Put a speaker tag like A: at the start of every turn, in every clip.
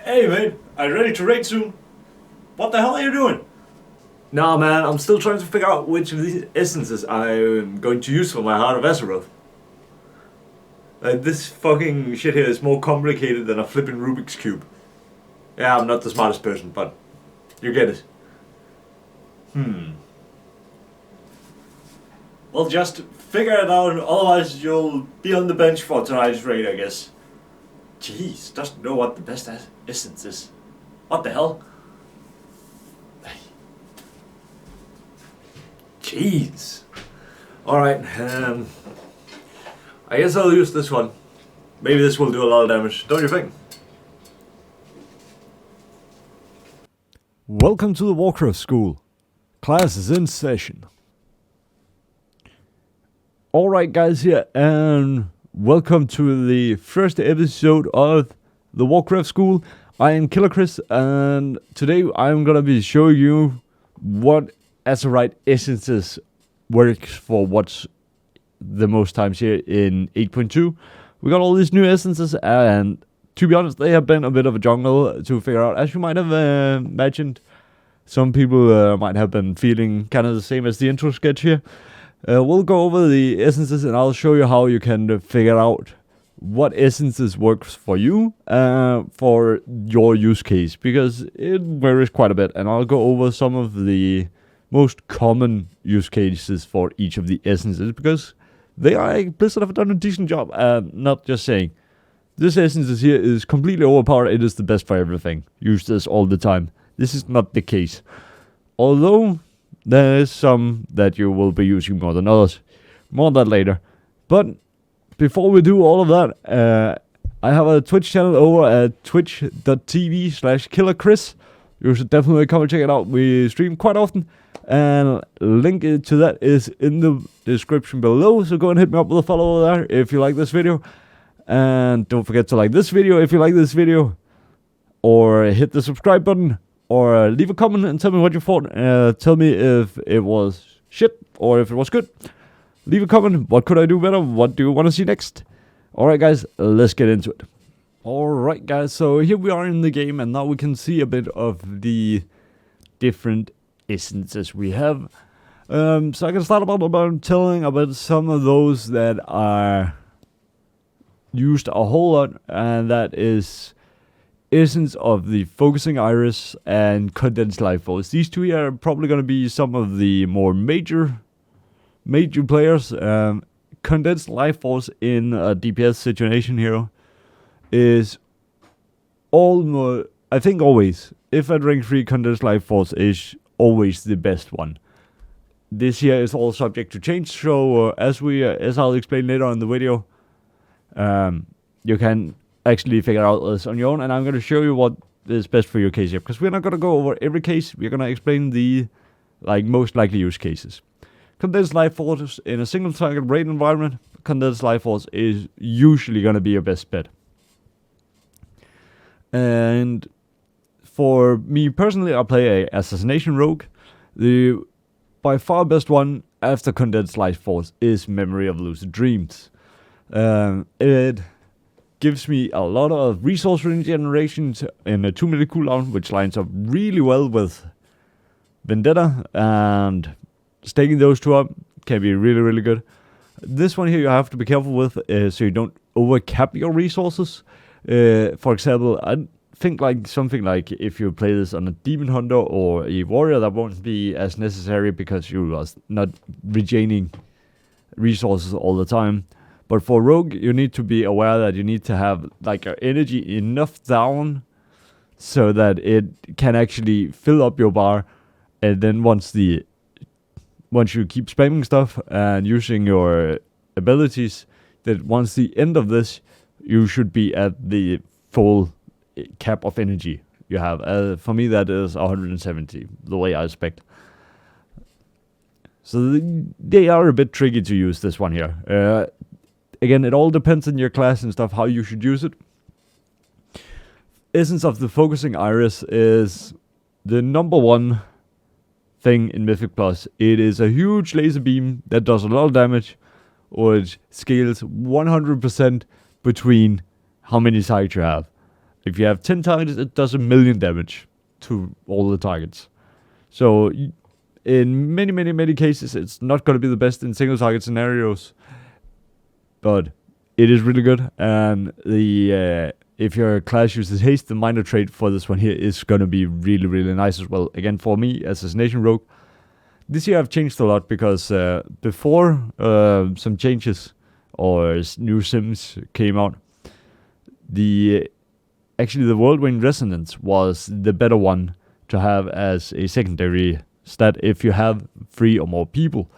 A: Hey mate, are you ready to raid soon? What the hell are you doing?
B: Nah, man, I'm still trying to figure out which of these essences I'm going to use for my Heart of Azeroth. This fucking shit here is more complicated than a flipping Rubik's Cube. Yeah, I'm not the smartest person, but you get it.
A: Well, just figure it out, otherwise you'll be on the bench for tonight's raid, I guess. Jeez, doesn't know what the best essence is. What the hell?
B: Jeez. Alright, I guess I'll use this one. Maybe this will do a lot of damage, don't you think?
C: Welcome to the Warcraft School. Class is in session. Alright guys here, and welcome to the first episode of the Warcraft School. I am Killakris, and today I'm gonna be showing you what Azerite essences works for what's the most times here in 8.2. We got all these new essences, and to be honest, they have been a bit of a jungle to figure out, as you might have imagined. Some people might have been feeling kind of the same as the intro sketch here. We'll go over the essences, and I'll show you how you can figure out what essences works for you for your use case, because it varies quite a bit, and I'll go over some of the most common use cases for each of the essences, because Blizzard have done a decent job. Not just saying this essence here is completely overpowered, it is the best for everything, use this all the time. This is not the case, although there is some that you will be using more than others. More on that later. But before we do all of that, I have a Twitch channel over at twitch.tv/Killakris. You should definitely come and check it out. We stream quite often, and link to that is in the description below. So go and hit me up with a follow there if you like this video. And don't forget to like this video if you like this video, or hit the subscribe button, or leave a comment and tell me what you thought. Tell me if it was shit or if it was good. Leave a comment. What could I do better? What do you want to see next? Alright guys, let's get into it. Alright guys, so here we are in the game, and now we can see a bit of the different essences we have. So I can start about telling about some of those that are used a whole lot, and that is essence of the focusing iris and condensed life force. These two here are probably going to be some of the more major players. Condensed life force in a DPS situation here is almost, I think always, if at rank 3, condensed life force is always the best one. This here is all subject to change, so as I'll explain later in the video, you can actually figure out this on your own, and I'm going to show you what is best for your case here, because we're not going to go over every case. We're going to explain the most likely use cases. Condensed life force in a single target raid environment. Condensed life force is usually going to be your best bet. And for me personally, I play a assassination rogue. The by far best one after condensed life force is memory of lucid dreams. It gives me a lot of resource regeneration in a 2-minute cooldown, which lines up really well with Vendetta, and staking those two up can be really, really good. This one here you have to be careful with, so you don't overcap your resources. For example, I think something like if you play this on a demon hunter or a warrior, that won't be as necessary because you are not regaining resources all the time. But for rogue, you need to be aware that you need to have your energy enough down so that it can actually fill up your bar, and then once you keep spamming stuff and using your abilities, that once the end of this, you should be at the full cap of energy you have. For me, that is 170, the way I expect. So they are a bit tricky to use, this one here. Again, it all depends on your class and stuff, how you should use it. Essence of the focusing iris is the number one thing in Mythic Plus. It is a huge laser beam that does a lot of damage, or it scales 100% between how many sides you have. If you have 10 targets, it does 1,000,000 damage to all the targets. So in many cases, it's not going to be the best in single target scenarios, but it is really good. And if your class uses haste, the minor trait for this one here is going to be really nice as well. Again, for me, Assassination Rogue, this year I've changed a lot because before some changes or new sims came out, actually the Whirlwind Resonance was the better one to have as a secondary stat if you have 3 or more people.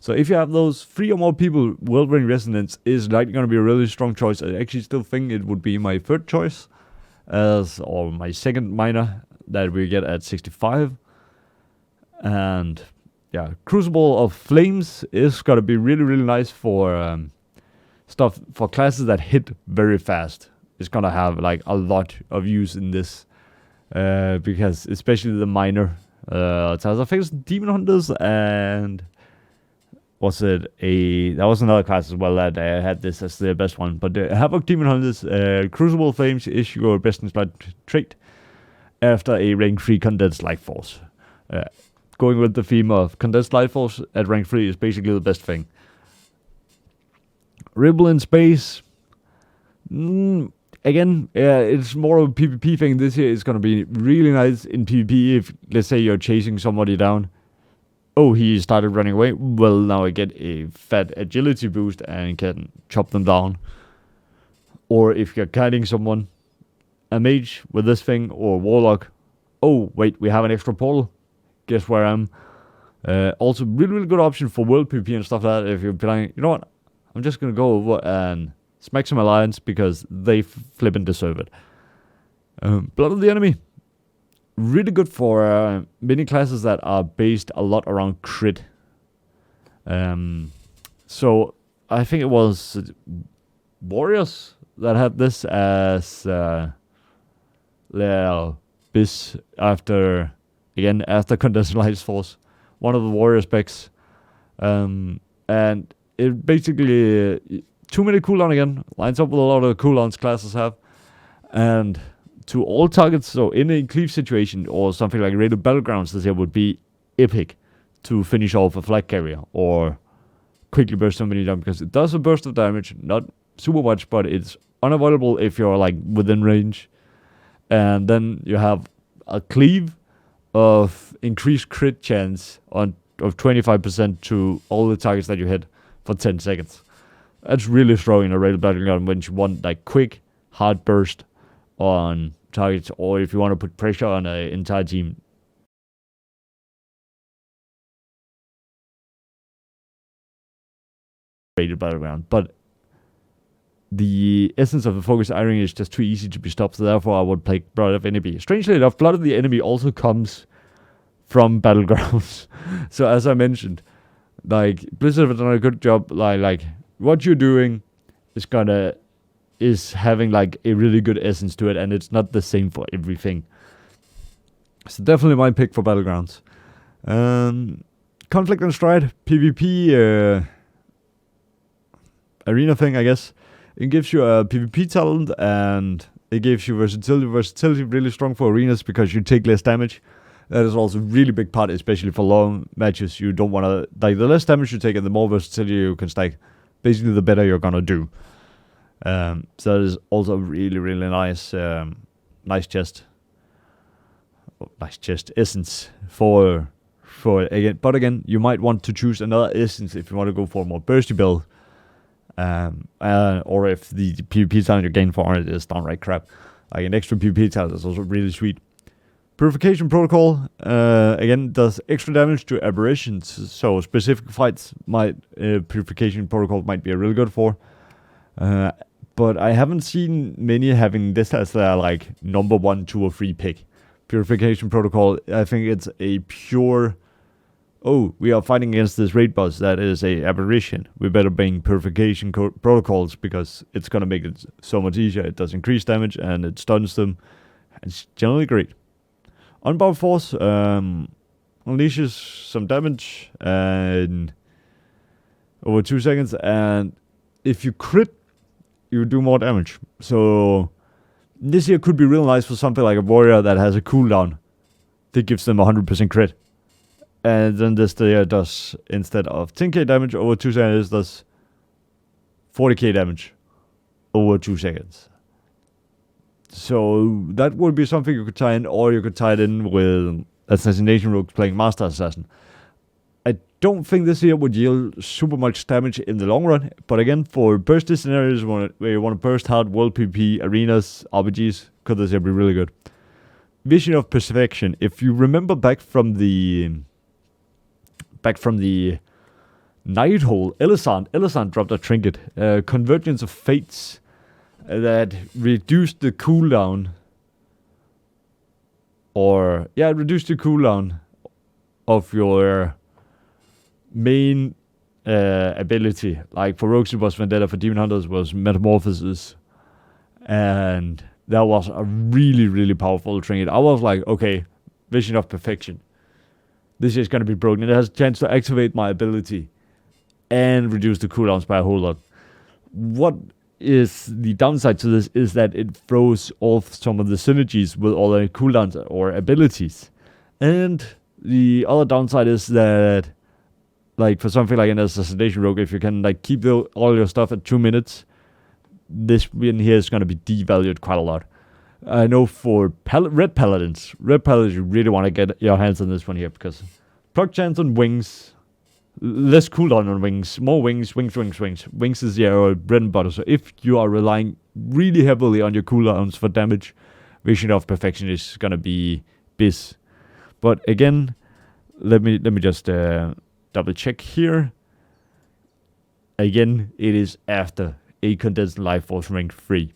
C: So if you have those 3 or more people, Whirlwind Resonance is likely going to be a really strong choice. I actually still think it would be my third choice, or my second minor that we get at 65. And yeah, Crucible of Flames is going to be really nice for stuff, for classes that hit very fast. It's going to have like a lot of use in this, because especially the minor tiles. I think it's Demon Hunters and there was another class as well that had this as the best one. But Havoc Demon Hunters, Crucible Flames is your best in slot trait after a rank 3 Condensed Light Force. Going with the theme of Condensed Light Force at rank 3 is basically the best thing. Rebel in Space, again, it's more of a PvP thing. This year is going to be really nice in PvP if, let's say, you're chasing somebody down. Oh, he started running away. Well, now I get a fat agility boost and can chop them down. Or if you're kiting someone, a mage with this thing, or warlock. Oh, wait, we have an extra portal. Guess where I am. Also, really good option for world PvP and stuff like that. If you're playing, you know what? I'm just going to go over and smack some alliance because they flippin' deserve it. Blood of the Enemy. Really good for many classes that are based a lot around crit. So I think it was Warriors that had this as their bis after Condensed Light Force. One of the Warrior specs. And it basically 2-minute cooldown again. Lines up with a lot of cooldowns classes have. And to all targets, so in a cleave situation or something like Raided Battlegrounds, this here would be epic to finish off a flag carrier or quickly burst somebody down, because it does a burst of damage, not super much, but it's unavoidable if you're like within range. And then you have a cleave of increased crit chance of 25% to all the targets that you hit for 10 seconds. That's really strong in a Raided Battleground when you want like quick, hard burst on targets, or if you want to put pressure on an entire team. Raided Battleground, but the essence of the focus iron is just too easy to be stopped, so therefore I would play Blood of Enemy. Strangely enough, Blood of the Enemy also comes from Battlegrounds. So as I mentioned, like Blizzard have done a good job, like what you're doing is having like a really good essence to it, and it's not the same for everything. So definitely my pick for Battlegrounds. Conflict and Stride, PvP arena thing, I guess. It gives you a PvP talent, and it gives you versatility. Versatility really strong for arenas because you take less damage. That is also a really big part, especially for long matches. You don't want to, like, the less damage you take and the more versatility you can stack, basically the better you're gonna do. So that is also really nice, nice chest essence for again. But again, you might want to choose another essence if you want to go for a more bursty build, or if the PvP talent you gain for it is downright crap. Like an extra PvP talent is also really sweet. Purification Protocol again does extra damage to aberrations, so specific fights Purification Protocol might be really good for. But I haven't seen many having this as their like number 1, 2, or 3 pick. Purification Protocol, I think it's a pure, oh, we are fighting against this raid boss that is a aberration. We better bring Purification Protocols because it's gonna make it so much easier. It does increase damage and it stuns them. It's generally great. Unbound Force unleashes some damage and over 2 seconds, and if you crit, you do more damage. So This here could be real nice for something like a warrior that has a cooldown that gives them 100% crit. And then this here does, instead of 10k damage over 2 seconds, does 40k damage over 2 seconds. So that would be something you could tie in, or you could tie it in with Assassination Rogue playing Master Assassin. I don't think this here would yield super much damage in the long run, but again, for bursty scenarios where you want to burst hard, world PvP, arenas, RPGs, could this here be really good. Vision of Perfection. If you remember back from the Night Hole, Elisand dropped a trinket, Convergence of Fates, that reduced the cooldown, reduced the cooldown of your main ability. Like for Rogues it was Vendetta, for Demon Hunters was Metamorphosis, and that was a really, really powerful trinket. I was like, okay, Vision of Perfection. This is going to be broken. It has a chance to activate my ability and reduce the cooldowns by a whole lot. What is the downside to this is that it throws off some of the synergies with all the cooldowns or abilities. And the other downside is that, like for something like an Assassination Rogue, if you can like keep all your stuff at 2 minutes, this win here is going to be devalued quite a lot. I know for Red Paladins, you really want to get your hands on this one here, because proc chance on wings, less cooldown on wings, more wings. Wings is your bread and butter. So if you are relying really heavily on your cooldowns for damage, Vision of Perfection is gonna be biz. But again, let me just double check here. Again, it is after a Condensed Life Force rank 3.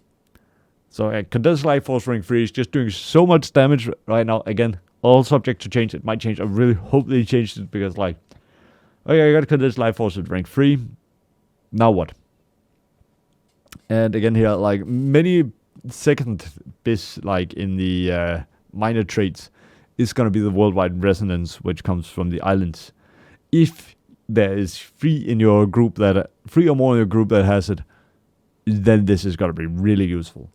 C: So a Condensed Life Force rank 3 is just doing so much damage right now. Again, all subject to change. It might change. I really hope they changed it, because like, okay, I got Condensed Life Force at rank 3. Now what? And again here, like many second biz, like in the minor traits, is going to be the Worldwide Resonance, which comes from the islands. If there is 3 in your group that 3 or more in your group that has it, then this is going to be really useful.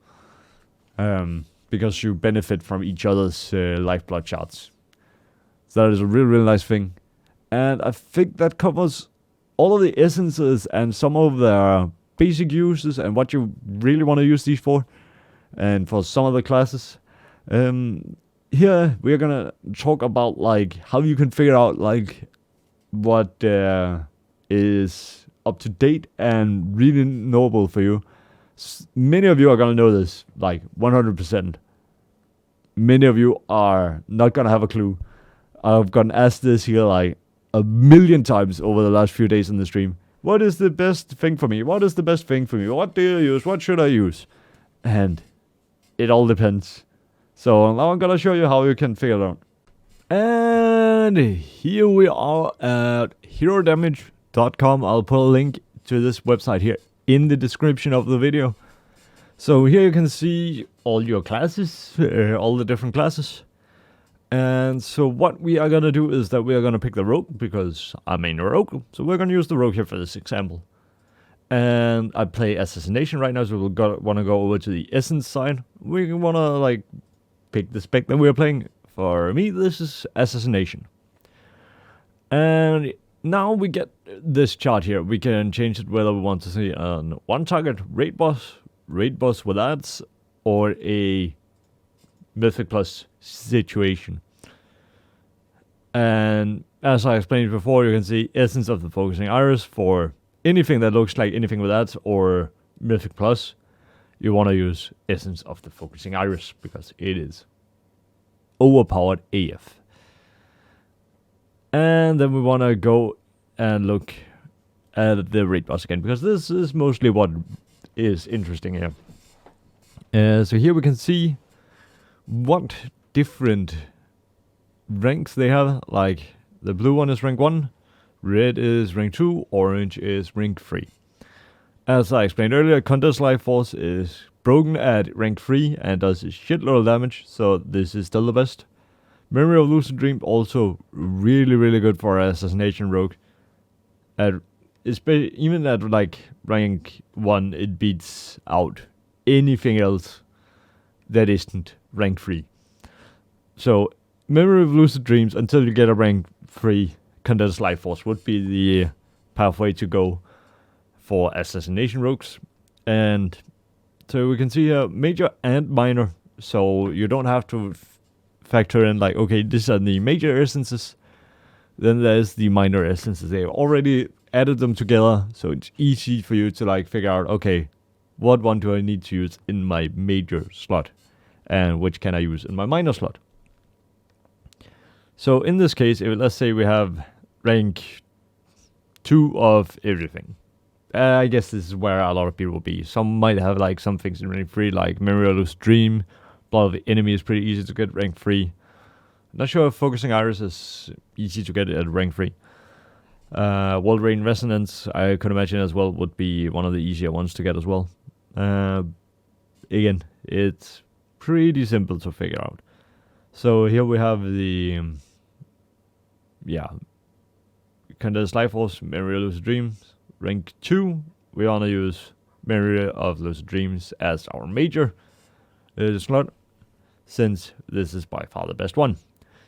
C: Because you benefit from each other's lifeblood charts. So that is a really, really nice thing. And I think that covers all of the essences and some of their basic uses and what you really want to use these for. And for some of the classes. Here we're gonna talk about like how you can figure out like what is up to date and really knowable for you. Many of you are gonna know this, like 100%. Many of you are not gonna have a clue. I've gotten asked this here like a million times over the last few days in the stream. What is the best thing for me? What is the best thing for me? What do you use? What should I use? And it all depends. So now I'm gonna show you how you can figure it out. And here we are at herodamage.com. I'll put a link to this website here in the description of the video. So here you can see all your classes, all the different classes. And so what we are going to do is that we are going to pick the rogue, because I main a rogue. So we're going to use the rogue here for this example. And I play Assassination right now, so we'll want to go over to the essence side. We want to like pick the spec that we're playing. For me, this is Assassination. And now we get this chart here. We can change it whether we want to see an one target raid boss with ads, or a Mythic Plus situation. And as I explained before, you can see Essence of the Focusing Iris for anything that looks like anything with ads or Mythic Plus. You want to use Essence of the Focusing Iris because it is overpowered AF. And then we want to go and look at the raid boss again, because this is mostly what is interesting here. So here we can see what different ranks they have. Like the blue one is rank 1, red is rank 2, orange is rank 3. As I explained earlier, Condensed Life Force is broken at rank 3 and does a shitload of damage, so this is still the best. Memory of Lucid Dream also really, really good for Assassination Rogue. Even at like rank 1, it beats out anything else that isn't rank 3. So, Memory of Lucid Dreams, until you get a rank 3 Condensed Life Force, would be the pathway to go for Assassination Rogues. And so we can see here, major and minor. So you don't have to factor in like, okay, these are the major essences. Then there's the minor essences. They've already added them together. So it's easy for you to like figure out, okay, what one do I need to use in my major slot? And which can I use in my minor slot? So in this case, let's say we have rank 2 of everything. I guess this is where a lot of people will be. Some might have like some things in rank 3, like Memory of Lucid Dream. Blood of the Enemy is pretty easy to get rank 3. Not sure if Focusing Iris is easy to get at rank 3. Wolverine Resonance, I could imagine as well, would be one of the easier ones to get as well. Again, it's pretty simple to figure out. So here we have the Condensed Life Force, Memory of Lucid Dreams. Rank 2, we want to use Memory of Lucid Dreams as our major slot, since this is by far the best one.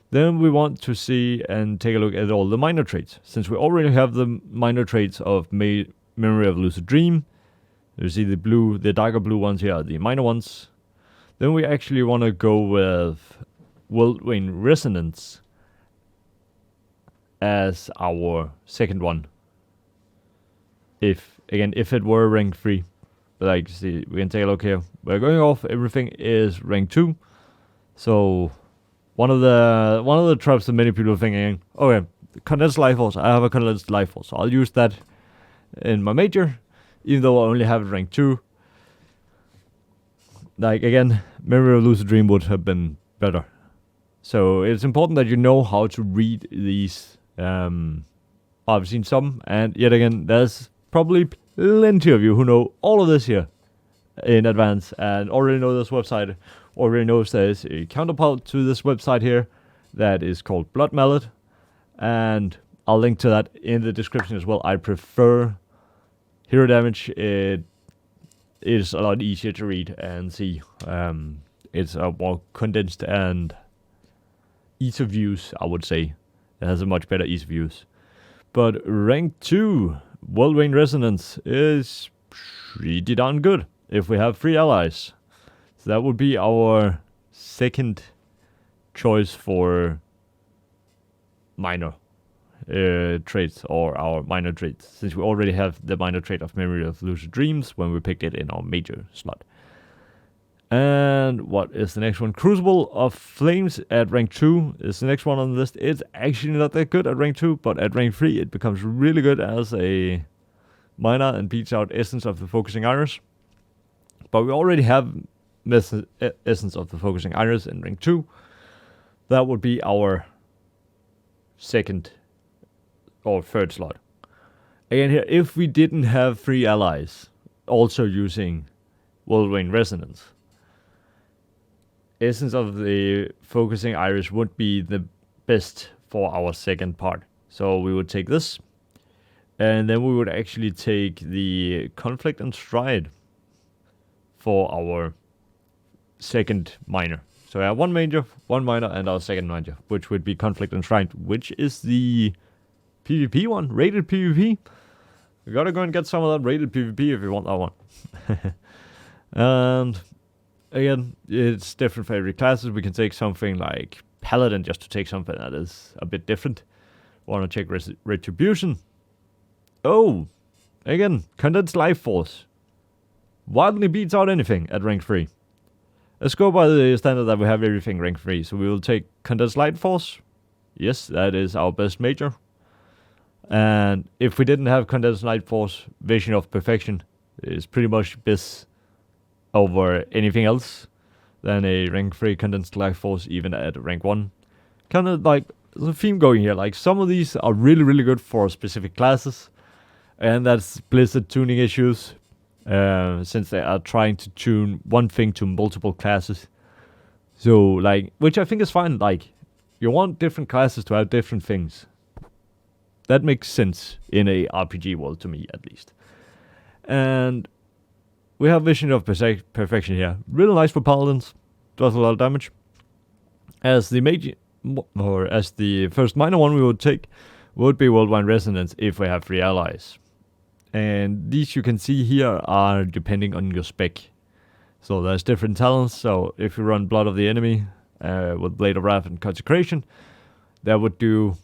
C: Then we want to see and take a look at all the minor traits. Since we already have the minor traits of Memory of Lucid Dream, you see the darker blue ones here are the minor ones. Then we actually want to go with Whirlwind Resonance as our second one. If it were rank 3. But like, see, we can take a look here. We're going off, everything is rank 2. So one of the traps that many people are thinking, okay, Condensed Life Force, I have a Condensed Life Force, so I'll use that in my major, even though I only have rank 2. Like, again, Memory of Lucid Dream would have been better. So it's important that you know how to read these. I've seen some, and yet again, there's probably plenty of you who know all of this here in advance and already know this website, already knows there's a counterpart to this website here that is called Blood Mallet, and I'll link to that in the description as well. I prefer Hero Damage. It is a lot easier to read and see. It's a more condensed and ease of use, I would say. It has a much better ease of use. But rank 2 Whirlwind Resonance is pretty darn good if we have 3 allies. So that would be our second choice for minor traits, or our minor traits, since we already have the minor trait of Memory of Lucid Dreams when we picked it in our major slot. And what is the next one? Crucible of Flames at rank 2 is the next one on the list. It's actually not that good at rank 2, but at rank 3 it becomes really good as a minor and beats out Essence of the Focusing Iris. But we already have Essence of the Focusing Iris in rank 2. That would be our second or third slot. Again here, if we didn't have 3 allies also using Whirlwind Resonance, Essence of the Focusing Iris would be the best for our second part. So we would take this, and then we would actually take the Conflict and Stride for our second minor. So I have one major, one minor, and our second major, which would be Conflict and Stride, which is the PvP one, rated PvP. We gotta go and get some of that rated PvP if you want that one. And again, it's different for every classes. We can take something like Paladin just to take something that is a bit different. Want to check Retribution. Oh, again, Condensed Life Force. Wildly beats out anything at rank 3. Let's go by the standard that we have everything rank 3. So we will take Condensed Life Force. Yes, that is our best major. And if we didn't have Condensed Life Force, Vision of Perfection is pretty much best over anything else than a rank 3 Condensed Life Force, even at rank 1. Kind of like the theme going here, like some of these are really, really good for specific classes, and that's Blizzard tuning issues, since they are trying to tune one thing to multiple classes. So, like, which I think is fine, like, you want different classes to have different things. That makes sense in a RPG world, to me, at least. And we have Vision of Perfection here. Really nice for Paladins. does a lot of damage. As the major, or as the first minor one we would take, would be Worldwide Resonance if we have 3 allies. And these you can see here are depending on your spec. So there's different talents. So if you run Blood of the Enemy with Blade of Wrath and Consecration, that would do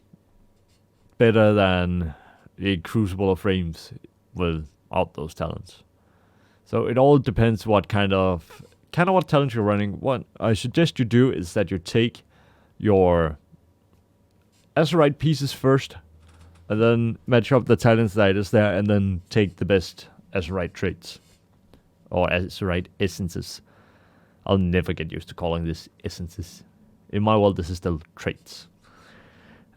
C: better than a Crucible of Flames without those talents. So it all depends what kind of what talent you're running. What I suggest you do is that you take your Azerite pieces first, and then match up the talents that is there, and then take the best Azerite traits. Or Azerite essences. I'll never get used to calling this essences. In my world, this is still traits.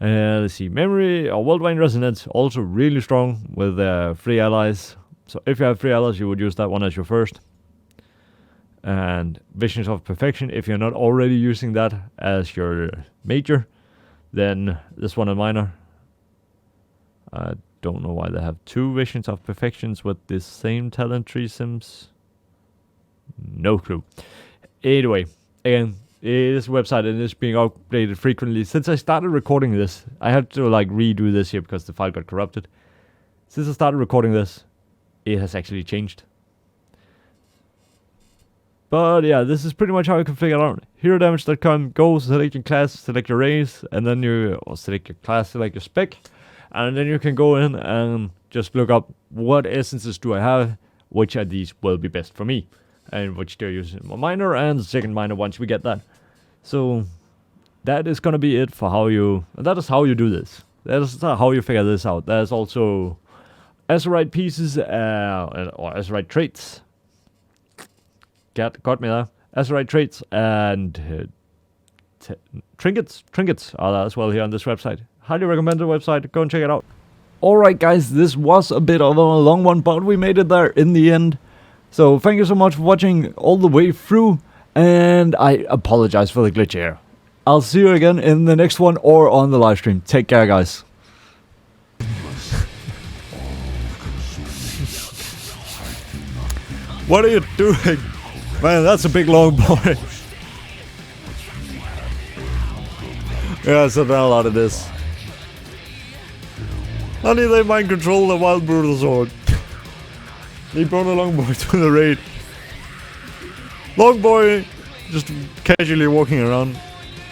C: Let's see. Memory or Worldwide Resonance, also really strong with 3 allies. So if you have 3 allies, you would use that one as your first. And Visions of Perfection, if you're not already using that as your major, then this one a minor. I don't know why they have 2 Visions of Perfections with the same talent tree sims. No clue. Anyway, again, this website and it's being updated frequently. Since I started recording this, I had to like redo this here because the file got corrupted. Since I started recording this, it has actually changed. But yeah, this is pretty much how you can figure it out. HeroDamage.com, go select your class, select your race, and then select your class, select your spec. And then you can go in and just look up what essences do I have, which of these will be best for me, and which do I use in my minor and second minor once we get that. So that is gonna be it for that is how you do this. That is how you figure this out. There's also Azerite pieces, or Azerite traits. Got me there. Azerite traits and trinkets. Trinkets are there as well here on this website. Highly recommend the website. Go and check it out. Alright guys, this was a bit of a long one, but we made it there in the end. So thank you so much for watching all the way through, and I apologize for the glitch here. I'll see you again in the next one or on the live stream. Take care guys. What are you doing? Man, that's a big long boy. Yeah, so done a lot of this. Honey, they mind control the wild brutal sword. He brought a longboy to the raid. Longboy just casually walking around.